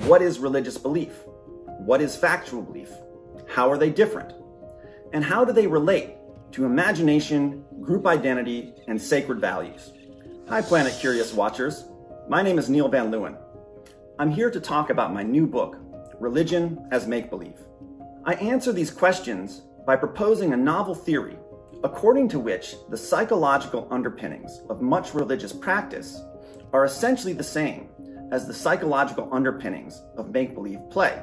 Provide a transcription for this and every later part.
What is religious belief? What is factual belief? How are they different? And how do they relate to imagination, group identity, and sacred values? Hi, Planet Curious watchers. My name is Neil Van Leeuwen. I'm here to talk about my new book, Religion as Make-Believe. I answer these questions by proposing a novel theory according to which the psychological underpinnings of much religious practice are essentially the same as the psychological underpinnings of make-believe play,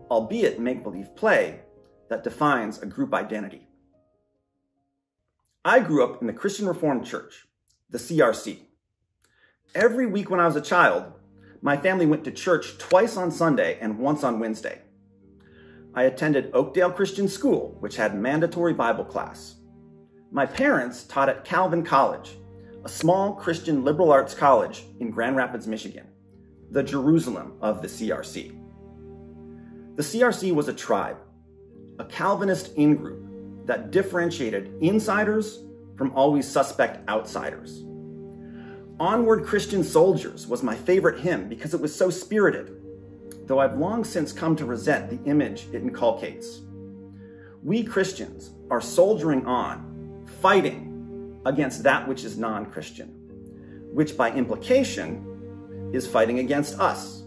albeit make-believe play that defines a group identity. I grew up in the Christian Reformed Church, the CRC. Every week when I was a child, my family went to church twice on Sunday and once on Wednesday. I attended Oakdale Christian School, which had mandatory Bible class. My parents taught at Calvin College, a small Christian liberal arts college in Grand Rapids, Michigan, the Jerusalem of the CRC. The CRC was a tribe, a Calvinist in-group that differentiated insiders from always suspect outsiders. Onward Christian Soldiers was my favorite hymn because it was so spirited, though I've long since come to resent the image it inculcates. We Christians are soldiering on, fighting against that which is non-Christian, which by implication is fighting against us.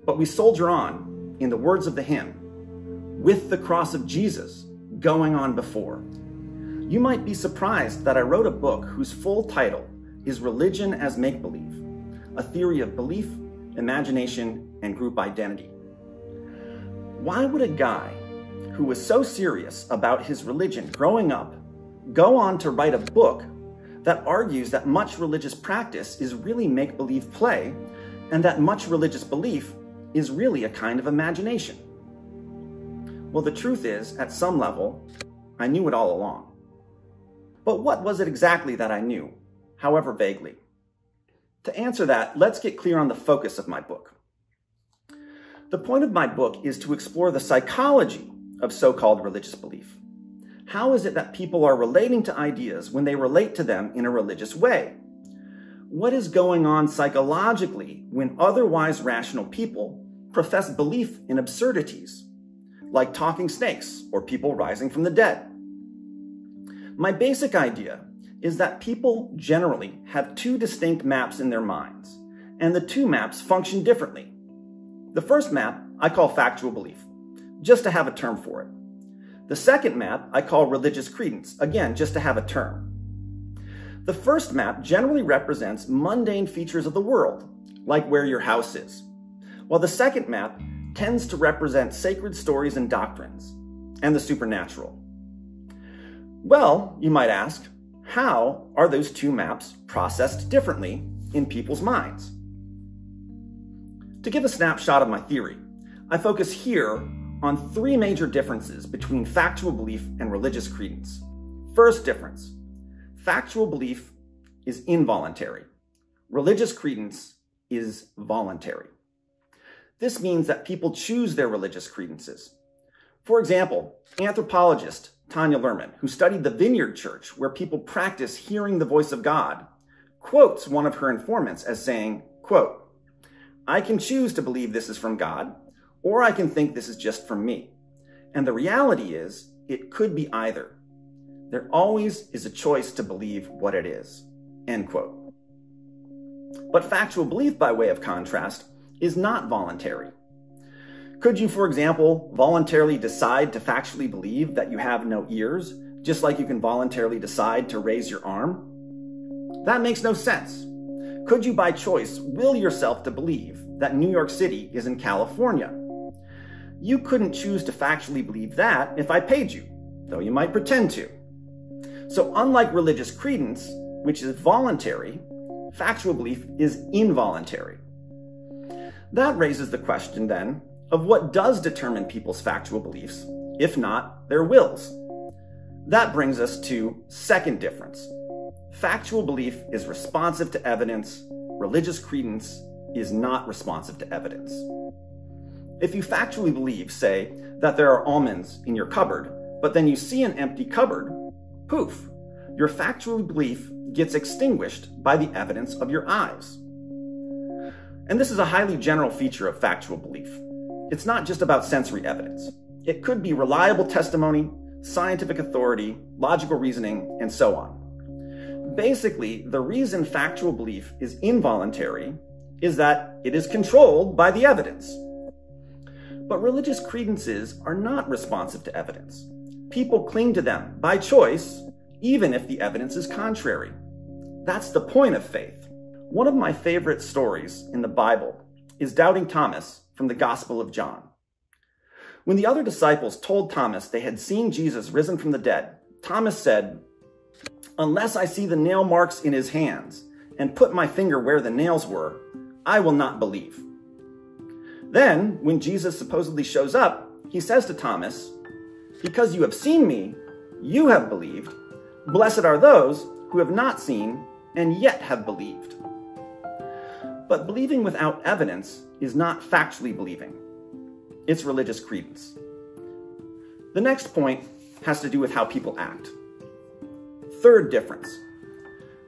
But we soldier on, in the words of the hymn, with the cross of Jesus going on before. You might be surprised that I wrote a book whose full title is Religion as Make-Believe, a theory of belief, imagination, and group identity. Why would a guy who was so serious about his religion growing up go on to write a book that argues that much religious practice is really make-believe play and that much religious belief is really a kind of imagination? Well, the truth is, at some level, I knew it all along. But what was it exactly that I knew, however vaguely? To answer that, let's get clear on the focus of my book. The point of my book is to explore the psychology of so-called religious belief. How is it that people are relating to ideas when they relate to them in a religious way? What is going on psychologically when otherwise rational people profess belief in absurdities, like talking snakes or people rising from the dead? My basic idea is that people generally have two distinct maps in their minds, and the two maps function differently. The first map I call factual belief, just to have a term for it. The second map I call religious credence, again, just to have a term. The first map generally represents mundane features of the world, like where your house is, while the second map tends to represent sacred stories and doctrines, and the supernatural. Well, you might ask, how are those two maps processed differently in people's minds? To give a snapshot of my theory, I focus here on three major differences between factual belief and religious credence. First difference, factual belief is involuntary. Religious credence is voluntary. This means that people choose their religious credences. For example, anthropologist Tanya Lerman, who studied the Vineyard Church, where people practice hearing the voice of God, quotes one of her informants as saying, quote, "I can choose to believe this is from God, or I can think this is just from me. And the reality is, it could be either. There always is a choice to believe what it is." End quote. But factual belief, by way of contrast, is not voluntary. Could you, for example, voluntarily decide to factually believe that you have no ears, just like you can voluntarily decide to raise your arm? That makes no sense. Could you, by choice, will yourself to believe that New York City is in California? You couldn't choose to factually believe that if I paid you, though you might pretend to. So unlike religious credence, which is voluntary, factual belief is involuntary. That raises the question, then, of what does determine people's factual beliefs, if not their wills. That brings us to second difference. Factual belief is responsive to evidence. Religious credence is not responsive to evidence. If you factually believe, say, that there are almonds in your cupboard, but then you see an empty cupboard, poof, your factual belief gets extinguished by the evidence of your eyes. And this is a highly general feature of factual belief. It's not just about sensory evidence. It could be reliable testimony, scientific authority, logical reasoning, and so on. Basically, the reason factual belief is involuntary is that it is controlled by the evidence. But religious credences are not responsive to evidence. People cling to them by choice, even if the evidence is contrary. That's the point of faith. One of my favorite stories in the Bible is Doubting Thomas from the Gospel of John. When the other disciples told Thomas they had seen Jesus risen from the dead, Thomas said, "Unless I see the nail marks in his hands and put my finger where the nails were, I will not believe." Then, when Jesus supposedly shows up, he says to Thomas, "Because you have seen me, you have believed. Blessed are those who have not seen and yet have believed." But believing without evidence is not factually believing. It's religious credence. The next point has to do with how people act. Third difference.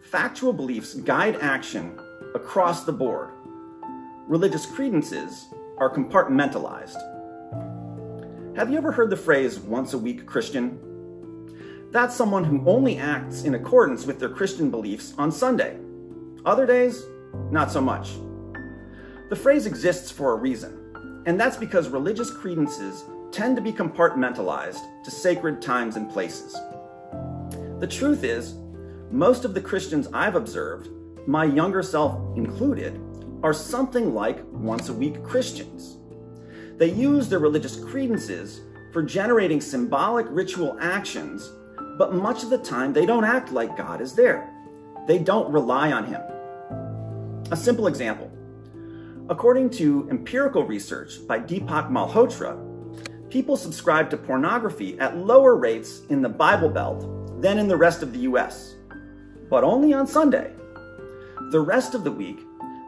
Factual beliefs guide action across the board. Religious credences are compartmentalized. Have you ever heard the phrase "once a week Christian"? That's someone who only acts in accordance with their Christian beliefs on Sunday. Other days, not so much. The phrase exists for a reason, and that's because religious credences tend to be compartmentalized to sacred times and places. The truth is, most of the Christians I've observed, my younger self included, are something like once-a-week Christians. They use their religious credences for generating symbolic ritual actions, but much of the time they don't act like God is there. They don't rely on Him. A simple example. According to empirical research by Deepak Malhotra, people subscribe to pornography at lower rates in the Bible Belt than in the rest of the US, but only on Sunday. The rest of the week,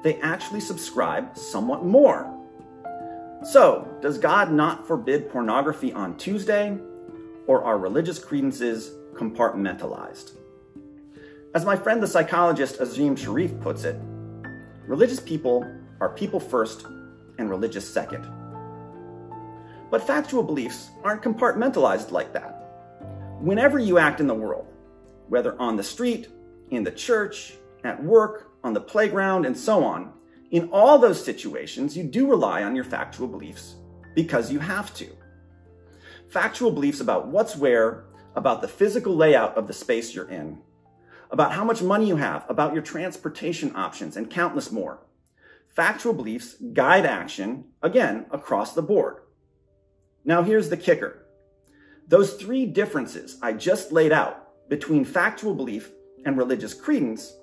they actually subscribe somewhat more. So, does God not forbid pornography on Tuesday, or are religious credences compartmentalized? As my friend the psychologist Azim Sharif puts it, religious people are people first and religious second. But factual beliefs aren't compartmentalized like that. Whenever you act in the world, whether on the street, in the church, at work, on the playground, and so on, in all those situations, you do rely on your factual beliefs because you have to. Factual beliefs about what's where, about the physical layout of the space you're in, about how much money you have, about your transportation options, and countless more. Factual beliefs guide action, again, across the board. Now here's the kicker. Those three differences I just laid out between factual belief and religious credence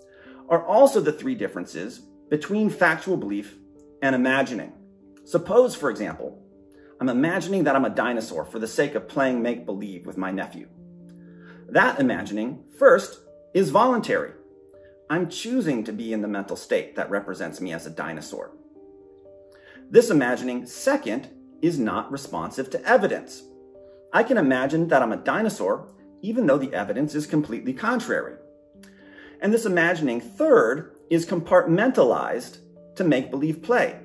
are also the three differences between factual belief and imagining. Suppose, for example, I'm imagining that I'm a dinosaur for the sake of playing make-believe with my nephew. That imagining, first, is voluntary. I'm choosing to be in the mental state that represents me as a dinosaur. This imagining, second, is not responsive to evidence. I can imagine that I'm a dinosaur even though the evidence is completely contrary. And this imagining, third, is compartmentalized to make-believe play.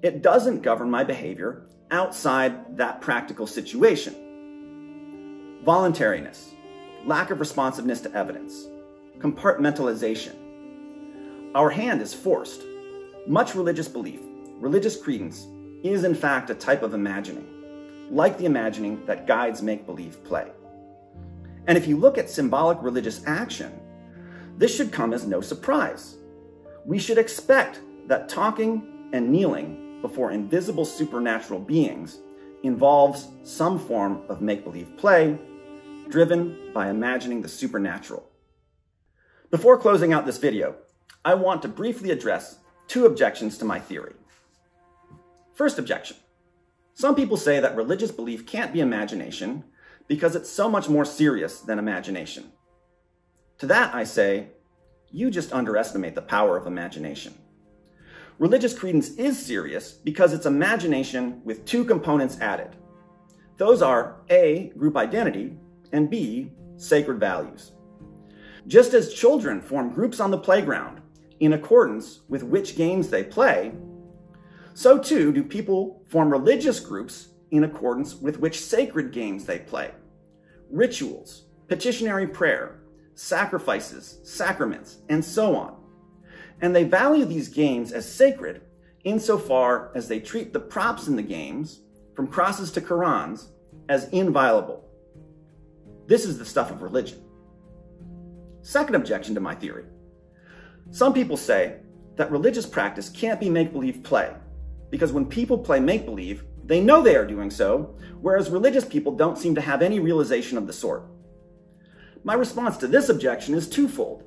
It doesn't govern my behavior outside that practical situation. Voluntariness, lack of responsiveness to evidence, compartmentalization. Our hand is forced. Much religious belief, religious credence, is in fact a type of imagining, like the imagining that guides make-believe play. And if you look at symbolic religious action, this should come as no surprise. We should expect that talking and kneeling before invisible supernatural beings involves some form of make-believe play, driven by imagining the supernatural. Before closing out this video, I want to briefly address two objections to my theory. First objection. Some people say that religious belief can't be imagination because it's so much more serious than imagination. To that I say, you just underestimate the power of imagination. Religious credence is serious because it's imagination with two components added. Those are A, group identity, and B, sacred values. Just as children form groups on the playground in accordance with which games they play, So too do people form religious groups in accordance with which sacred games they play. Rituals, petitionary prayer, sacrifices, sacraments, and so on. And they value these games as sacred insofar as they treat the props in the games, from crosses to Qurans, as inviolable. This is the stuff of religion. Second objection to my theory. Some people say that religious practice can't be make-believe play, because when people play make-believe, they know they are doing so, whereas religious people don't seem to have any realization of the sort. My response to this objection is twofold.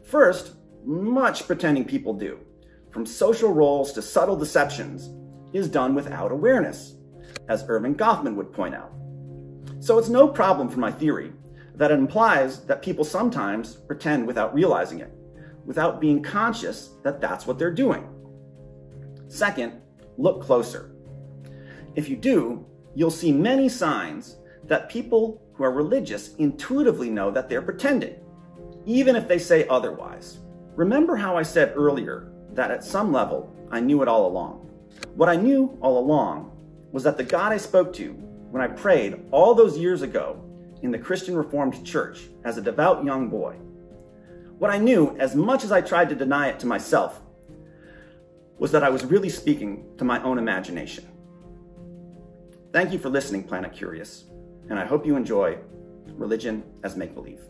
First, much pretending people do, from social roles to subtle deceptions, is done without awareness, as Erving Goffman would point out. So it's no problem for my theory that it implies that people sometimes pretend without realizing it, without being conscious that that's what they're doing. Second, look closer. If you do, you'll see many signs that people who are religious intuitively know that they're pretending, even if they say otherwise. Remember how I said earlier that at some level, I knew it all along. What I knew all along was that the God I spoke to when I prayed all those years ago in the Christian Reformed Church as a devout young boy, what I knew, as much as I tried to deny it to myself, was that I was really speaking to my own imagination. Thank you for listening, Planet Curious, and I hope you enjoy Religion as Make-Believe.